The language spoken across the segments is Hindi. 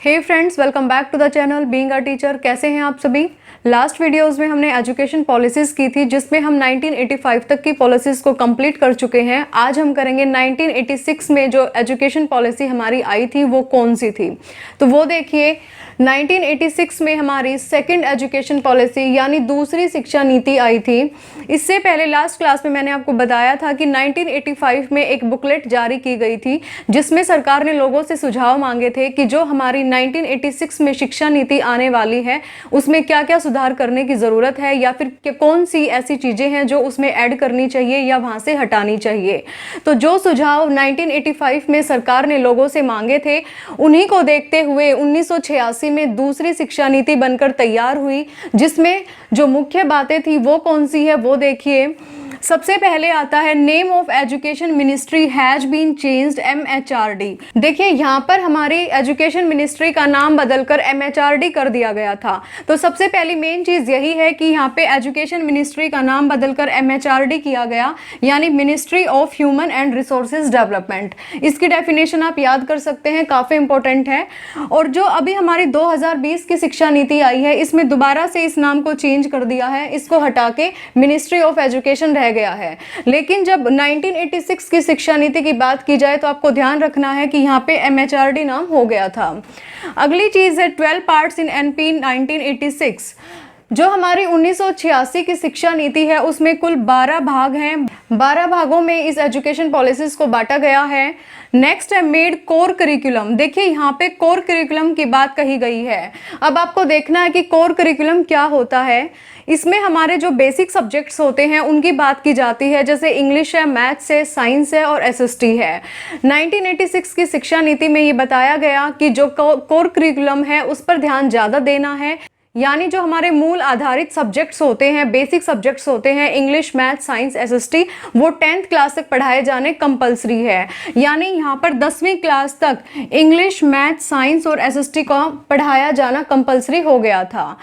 Hey friends, welcome back to the channel being a teacher. कैसे हैं आप सभी। लास्ट वीडियोस में हमने एजुकेशन पॉलिसीज़ की थी जिसमें हम 1985 तक की पॉलिसीज़ को कंप्लीट कर चुके हैं। आज हम करेंगे 1986 में जो एजुकेशन पॉलिसी हमारी आई थी वो कौन सी थी। तो वो देखिए, 1986 में हमारी सेकंड एजुकेशन पॉलिसी यानी दूसरी शिक्षा नीति आई थी। इससे पहले लास्ट क्लास में मैंने आपको बताया था कि 1985 में एक बुकलेट जारी की गई थी जिसमें सरकार ने लोगों से सुझाव मांगे थे कि जो हमारी 1986 में शिक्षा नीति आने वाली है उसमें क्या क्या सुधार करने की ज़रूरत है, या फिर कौन सी ऐसी चीज़ें हैं जो उसमें ऐड करनी चाहिए या वहाँ से हटानी चाहिए। तो जो सुझाव 1985 में सरकार ने लोगों से मांगे थे उन्हीं को देखते हुए 1986 में दूसरी शिक्षा नीति बनकर तैयार हुई, जिसमें जो मुख्य बातें थी वो कौन सी है वो देखिए। सबसे पहले आता है name of education ministry has been changed MHRD। देखिए यहाँ पर हमारी एजुकेशन मिनिस्ट्री का नाम बदलकर MHRD कर दिया गया था। तो सबसे पहली मेन चीज़ यही है कि यहाँ पे एजुकेशन मिनिस्ट्री का नाम बदलकर MHRD किया गया, यानी ministry of human and resources development. इसकी डेफिनेशन आप याद कर सकते हैं, काफ़ी इंपॉर्टेंट है। और जो अभी हमारी 2020 की शिक्षा नीति आई है इसमें दोबारा से इस नाम को चेंज कर दिया है, इसको हटा के मिनिस्ट्री ऑफ एजुकेशन रह गया है। लेकिन जब 1986 की शिक्षा नीति की बात की जाए तो आपको ध्यान रखना है कि यहाँ पे MHRD नाम हो गया था। अगली चीज है 12 पार्ट्स इन NP 1986। जो हमारी 1986 की शिक्षा नीति है उसमें कुल 12 भाग हैं। 12 भागों में इस एजुकेशन पॉलिसीज को बांटा गया है। नेक्स्ट है मेड कोर करिकुलम। देखिए यहाँ पे कोर करिकुलम की बात कही गई है। अब आपको देखना है कि कोर करिकुलम क्या होता है। इसमें हमारे जो बेसिक सब्जेक्ट्स होते हैं उनकी बात की जाती है, जैसे इंग्लिश है, मैथ्स है, साइंस है और SST है। 1986 की शिक्षा नीति में ये बताया गया कि जो कोर करिकुलम है उस पर ध्यान ज़्यादा देना है, यानी जो हमारे मूल आधारित सब्जेक्ट्स होते हैं, बेसिक सब्जेक्ट्स होते हैं, इंग्लिश, मैथ, साइंस, SST, वो 10th क्लास तक पढ़ाए जाने कंपलसरी है। यानी यहाँ पर 10वीं क्लास तक इंग्लिश, मैथ, साइंस और SST को पढ़ाया जाना कंपलसरी हो गया था।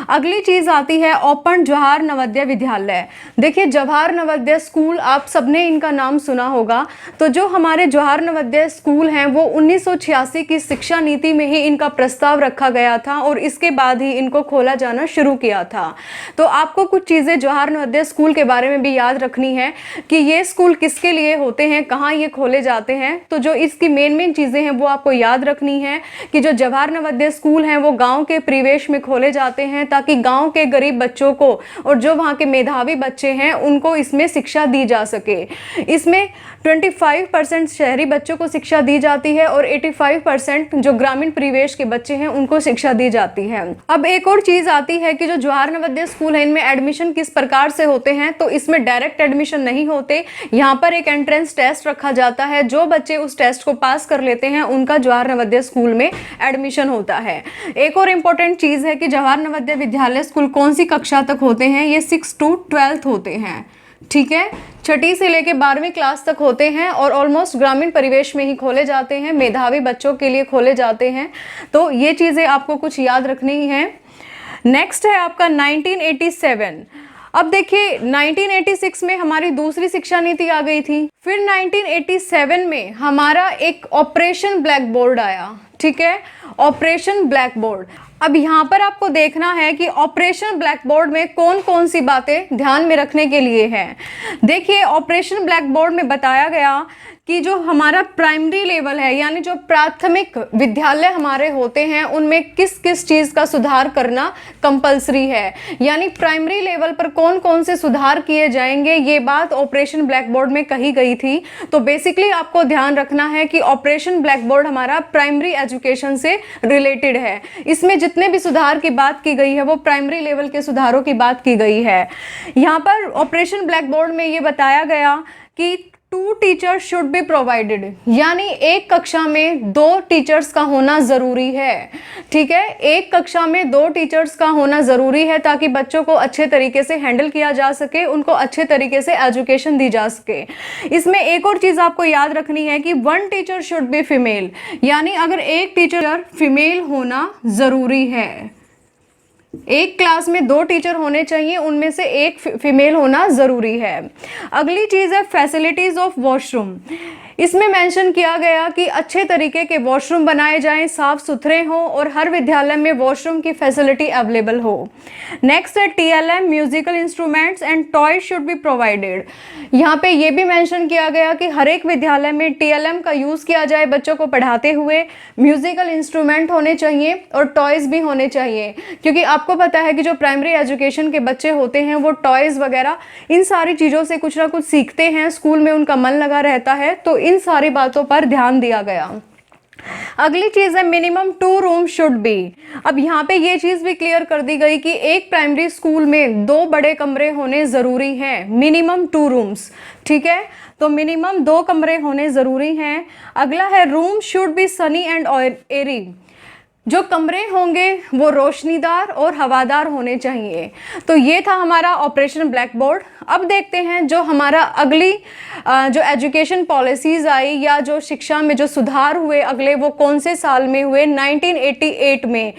अगली चीज़ आती है ओपन जवाहर नवोदय विद्यालय। देखिए जवाहर नवोदय स्कूल, आप सबने इनका नाम सुना होगा। तो जो हमारे जवाहर नवोदय स्कूल हैं वो 1986 की शिक्षा नीति में ही इनका प्रस्ताव रखा गया था और इसके बाद ही इनको खोला जाना शुरू किया था। तो आपको कुछ चीज़ें जवाहर नवोदय स्कूल के बारे में भी याद रखनी है कि ये स्कूल किसके लिए होते हैं, कहाँ ये खोले जाते हैं। तो जो इसकी मेन चीज़ें हैं वो आपको याद रखनी है कि जो जवाहर नवोदय स्कूल हैं वो गांव के परिवेश में खोले जाते हैं ताकि गांव के गरीब बच्चों को और जो वहाँ के मेधावी बच्चे हैं उनको इसमें शिक्षा दी जा सके। इसमें 25% शहरी बच्चों को शिक्षा दी जाती है और 85% जो ग्रामीण परिवेश के बच्चे हैं उनको शिक्षा दी जाती है। अब एक और चीज आती है कि जो जवाहर नवोदय स्कूल है इनमें एडमिशन किस प्रकार से होते हैं। तो इसमें डायरेक्ट एडमिशन नहीं होते, यहाँ पर एक एंट्रेंस टेस्ट रखा जाता है। जो बच्चे उस टेस्ट को पास कर लेते हैं उनका जवाहर नवोदय स्कूल में एडमिशन होता है। एक और इम्पोर्टेंट चीज है कि जवाहर नवोदय विद्यालय स्कूल कौन सी कक्षा तक होते हैं, ये 6 to 12th होते हैं। ठीक है, छठी से लेके 12वीं क्लास तक होते हैं और ऑलमोस्ट ग्रामीण परिवेश में ही खोले जाते हैं, मेधावी बच्चों के लिए खोले जाते हैं। तो ये चीज़ें आपको कुछ याद रखनी है। नेक्स्ट है आपका 1987। अब देखिए 1986 में हमारी दूसरी शिक्षा नीति आ गई थी। फिर 1987 में हमारा एक ऑपरेशन ब्लैक बोर्ड आया। ठीक है, ऑपरेशन ब्लैक बोर्ड। अब यहाँ पर आपको देखना है कि ऑपरेशन ब्लैक बोर्ड में कौन कौन सी बातें ध्यान में रखने के लिए हैं। देखिए ऑपरेशन ब्लैक बोर्ड में बताया गया कि जो हमारा प्राइमरी लेवल है यानी जो प्राथमिक विद्यालय हमारे होते हैं उनमें किस किस चीज़ का सुधार करना कंपलसरी है, यानी प्राइमरी लेवल पर कौन कौन से सुधार किए जाएंगे, ये बात ऑपरेशन ब्लैक बोर्ड में कही गई थी। तो बेसिकली आपको ध्यान रखना है कि ऑपरेशन ब्लैक बोर्ड हमारा प्राइमरी एजुकेशन से रिलेटेड है। इसमें जितने भी सुधार की बात की गई है वो प्राइमरी लेवल के सुधारों की बात की गई है। यहाँ पर ऑपरेशन ब्लैक बोर्ड में ये बताया गया कि 2 टीचर्स शुड बी प्रोवाइडेड, यानी एक कक्षा में 2 टीचर्स का होना ज़रूरी है। ठीक है, एक कक्षा में 2 टीचर्स का होना ज़रूरी है ताकि बच्चों को अच्छे तरीके से हैंडल किया जा सके, उनको अच्छे तरीके से एजुकेशन दी जा सके। इसमें एक और चीज़ आपको याद रखनी है कि 1 टीचर शुड बी फीमेल, यानी अगर एक टीचर फीमेल होना ज़रूरी है। एक क्लास में 2 टीचर होने चाहिए, उनमें से एक फीमेल होना ज़रूरी है। अगली चीज़ है फैसिलिटीज़ ऑफ वॉशरूम। इसमें मेंशन किया गया कि अच्छे तरीके के वॉशरूम बनाए जाएं, साफ सुथरे हों और हर विद्यालय में वॉशरूम की फैसिलिटी अवेलेबल हो। नेक्स्ट है TLM, musical instruments and toys should be provided. यहाँ पे ये भी मेंशन किया गया कि हर एक विद्यालय में टीएलएम का यूज़ किया जाए बच्चों को पढ़ाते हुए, म्यूजिकल इंस्ट्रूमेंट होने चाहिए और टॉयज़ भी होने चाहिए, क्योंकि आपको पता है कि जो प्राइमरी एजुकेशन के बच्चे होते हैं वो टॉयज़ वगैरह इन सारी चीज़ों से कुछ ना कुछ सीखते हैं, स्कूल में उनका मन लगा रहता है, तो इन सारी बातों पर ध्यान दिया गया। अगली चीज है मिनिमम 2 रूम शुड बी। अब यहाँ पे ये चीज भी क्लियर कर दी गई कि एक प्राइमरी स्कूल में 2 बड़े कमरे होने जरूरी हैं, मिनिमम 2 रूम्स। ठीक है, तो मिनिमम 2 कमरे होने जरूरी हैं। अगला है room should be sunny and airy. जो कमरे होंगे वो रोशनीदार और हवादार होने चाहिए। तो ये था हमारा ऑपरेशन ब्लैक बोर्ड। अब देखते हैं जो हमारा अगली जो एजुकेशन पॉलिसीज़ आई या जो शिक्षा में जो सुधार हुए अगले, वो कौन से साल में हुए? 1988 में।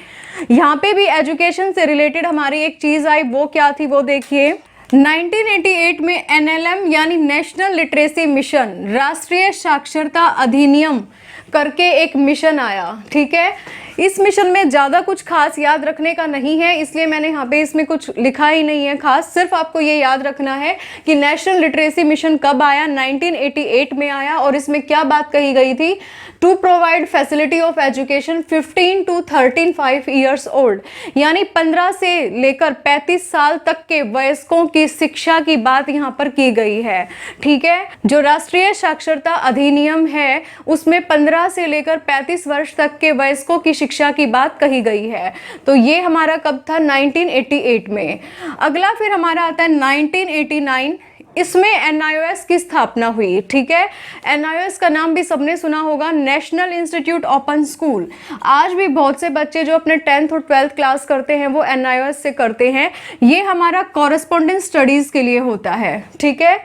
यहाँ पे भी एजुकेशन से रिलेटेड हमारी एक चीज़ आई, वो क्या थी वो देखिए। 1988 में एनएलएम यानी नेशनल लिटरेसी मिशन, राष्ट्रीय साक्षरता अधिनियम करके एक मिशन आया। ठीक है, इस मिशन में ज़्यादा कुछ खास याद रखने का नहीं है, इसलिए मैंने यहाँ पे इसमें कुछ लिखा ही नहीं है खास। सिर्फ आपको ये याद रखना है कि नेशनल लिटरेसी मिशन कब आया, 1988 में आया। और इसमें क्या बात कही गई थी? To provide facility of education 15 to 35 years old, यानी 15 से लेकर 35 साल तक के वयस्कों की शिक्षा की बात यहाँ पर की गई है। ठीक है, जो राष्ट्रीय साक्षरता अधिनियम है उसमें 15 से लेकर 35 वर्ष तक के वयस्कों की शिक्षा की बात कही गई है। तो ये हमारा कब था? 1988 में। अगला फिर हमारा आता है 1989। इसमें एनआईओएस की स्थापना हुई। ठीक है, एनआईओएस का नाम भी सबने सुना होगा, नेशनल इंस्टीट्यूट ओपन स्कूल। आज भी बहुत से बच्चे जो अपने 10th और 12th क्लास करते हैं वो एनआईओएस से करते हैं। ये हमारा कॉरेस्पॉन्डेंस स्टडीज़ के लिए होता है। ठीक है,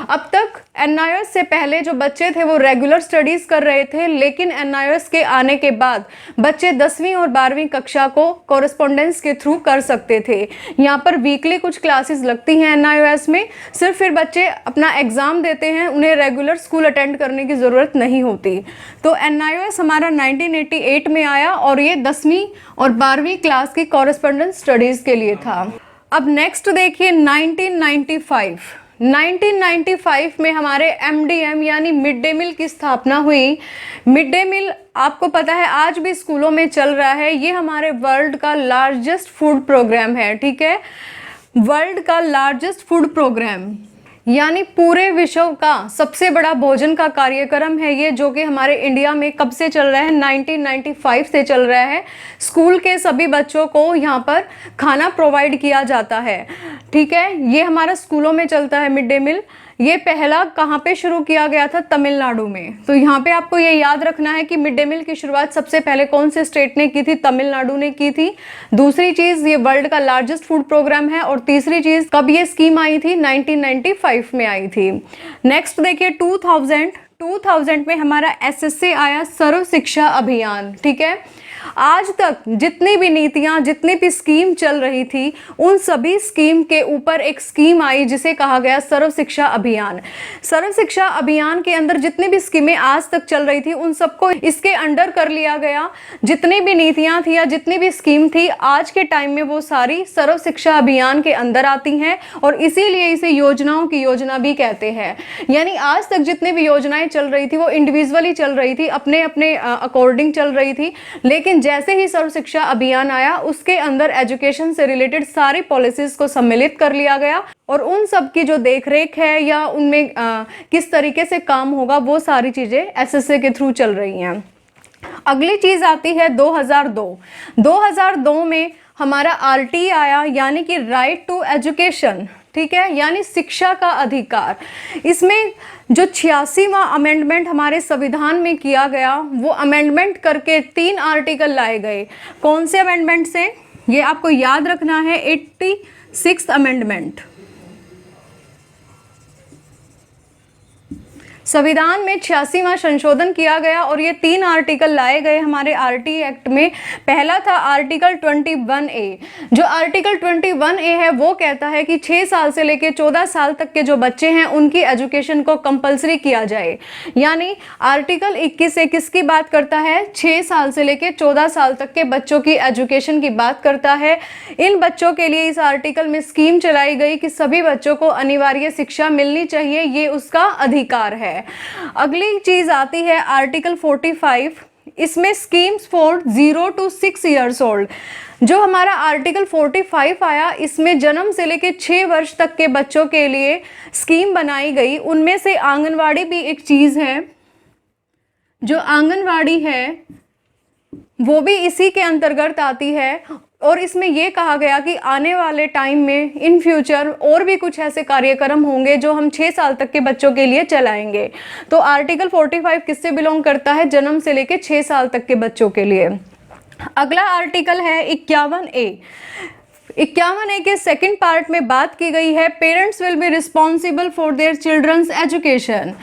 अब तक एनआईओएस से पहले जो बच्चे थे वो रेगुलर स्टडीज़ कर रहे थे, लेकिन एनआईओएस के आने के बाद बच्चे 10वीं और 12वीं कक्षा को कॉरेस्पॉन्डेंस के थ्रू कर सकते थे। यहाँ पर वीकली कुछ क्लासेस लगती हैं एनआईओएस में, सिर्फ फिर बच्चे अपना एग्ज़ाम देते हैं, उन्हें रेगुलर स्कूल अटेंड करने की ज़रूरत नहीं होती। तो एनआईओएस हमारा 1988 में आया और ये 10वीं और 12वीं क्लास की कॉरेस्पॉन्डेंस स्टडीज़ के लिए था। अब नेक्स्ट देखिए 1995 में हमारे एमडीएम यानी मिड डे मील की स्थापना हुई। मिड डे मील आपको पता है आज भी स्कूलों में चल रहा है। ये हमारे वर्ल्ड का लार्जेस्ट फूड प्रोग्राम है। ठीक है, वर्ल्ड का लार्जेस्ट फूड प्रोग्राम यानी पूरे विश्व का सबसे बड़ा भोजन का कार्यक्रम है ये, जो कि हमारे इंडिया में कब से चल रहा है? 1995 से चल रहा है। स्कूल के सभी बच्चों को यहाँ पर खाना प्रोवाइड किया जाता है। ठीक है, ये हमारा स्कूलों में चलता है मिड डे मील। ये पहला कहाँ पे शुरू किया गया था? तमिलनाडु में। तो यहाँ पे आपको ये याद रखना है कि मिड डे मील की शुरुआत सबसे पहले कौन से स्टेट ने की थी? तमिलनाडु ने की थी। दूसरी चीज़, ये वर्ल्ड का लार्जेस्ट फूड प्रोग्राम है। और तीसरी चीज़, कब ये स्कीम आई थी? 1995 में आई थी। नेक्स्ट देखिए 2000 में हमारा एसएसए आया, सर्व शिक्षा अभियान। ठीक है, आज तक जितनी भी नीतियां, जितनी भी स्कीम चल रही थी, उन सभी स्कीम के ऊपर एक स्कीम आई जिसे कहा गया सर्व शिक्षा अभियान। सर्व शिक्षा अभियान के अंदर जितनी भी स्कीमें आज तक चल रही थी उन सबको इसके अंडर कर लिया गया। जितनी भी नीतियां थी या जितनी भी स्कीम थी आज के टाइम में वो सारी सर्व शिक्षा अभियान के अंदर आती हैं, और इसीलिए इसे योजनाओं की योजना भी कहते हैं। यानी आज तक जितनी भी योजनाएं चल रही थी वो इंडिविजुअली चल रही थी, अपने अपने अकॉर्डिंग चल रही थी, लेकिन जैसे ही सर्व शिक्षा अभियान आया उसके अंदर एजुकेशन से रिलेटेड सारी पॉलिसीज को सम्मिलित कर लिया गया, और उन सब की जो देखरेख है या उनमें किस तरीके से काम होगा वो सारी चीज़ें एसएसए के थ्रू चल रही हैं। अगली चीज़ आती है 2002 में हमारा आरटी आया, यानी कि राइट टू एजुकेशन। ठीक है, यानी शिक्षा का अधिकार। इसमें जो 86वां अमेंडमेंट हमारे संविधान में किया गया, वो अमेंडमेंट करके 3 आर्टिकल लाए गए। कौन से अमेंडमेंट से? ये आपको याद रखना है, 86th अमेंडमेंट। संविधान में 86वां संशोधन किया गया और ये 3 आर्टिकल लाए गए हमारे आरटी एक्ट में। पहला था आर्टिकल 21A। जो आर्टिकल 21A है वो कहता है कि 6 साल से लेकर 14 साल तक के जो बच्चे हैं उनकी एजुकेशन को कंपलसरी किया जाए। यानी आर्टिकल 21A किसकी बात करता है? 6 साल से लेकर 14 साल तक के बच्चों की एजुकेशन की बात करता है। इन बच्चों के लिए इस आर्टिकल में स्कीम चलाई गई कि सभी बच्चों को अनिवार्य शिक्षा मिलनी चाहिए, ये उसका अधिकार है। अगली चीज आती है आर्टिकल 45। इसमें schemes for 0 to 6 years old. जो हमारा आर्टिकल 45 आया, इसमें जन्म से लेकर 6 वर्ष तक के बच्चों के लिए स्कीम बनाई गई। उनमें से आंगनवाड़ी भी एक चीज है। जो आंगनवाड़ी है वो भी इसी के अंतर्गत आती है और इसमें यह कहा गया कि आने वाले टाइम में इन फ्यूचर और भी कुछ ऐसे कार्यक्रम होंगे जो हम 6 साल तक के बच्चों के लिए चलाएंगे। तो आर्टिकल 45 किससे बिलोंग करता है? जन्म से लेकर 6 साल तक के बच्चों के लिए। अगला आर्टिकल है 51A। 51A के सेकंड पार्ट में बात की गई है parents will be responsible for their children's education.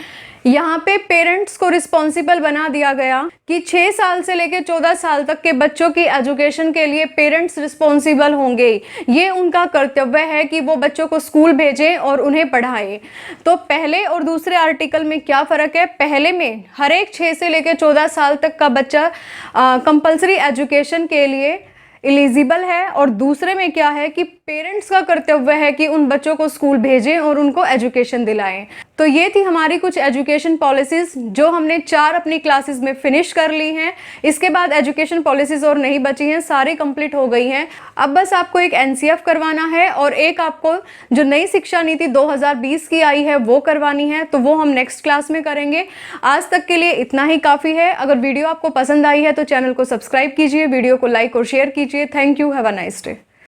यहाँ पे पेरेंट्स को रिस्पॉन्सिबल बना दिया गया कि 6 साल से लेकर 14 साल तक के बच्चों की एजुकेशन के लिए पेरेंट्स रिस्पॉन्सिबल होंगे। ये उनका कर्तव्य है कि वो बच्चों को स्कूल भेजें और उन्हें पढ़ाएं। तो पहले और दूसरे आर्टिकल में क्या फ़र्क है? पहले में हर एक 6 से लेकर 14 साल तक का बच्चा कंपलसरी एजुकेशन के लिए एलिजिबल है और दूसरे में क्या है कि पेरेंट्स का कर्तव्य है कि उन बच्चों को स्कूल भेजें और उनको एजुकेशन दिलाएं। तो ये थी हमारी कुछ एजुकेशन पॉलिसीज़ जो हमने 4 अपनी क्लासेस में फिनिश कर ली हैं। इसके बाद एजुकेशन पॉलिसीज़ और नहीं बची हैं, सारी कंप्लीट हो गई हैं। अब बस आपको एक NCF करवाना है और एक आपको जो नई शिक्षा नीति 2020 की आई है वो करवानी है। तो वो हम नेक्स्ट क्लास में करेंगे। आज तक के लिए इतना ही काफ़ी है। अगर वीडियो आपको पसंद आई है तो चैनल को सब्सक्राइब कीजिए, वीडियो को लाइक और शेयर कीजिए। Thank you. Have a nice day.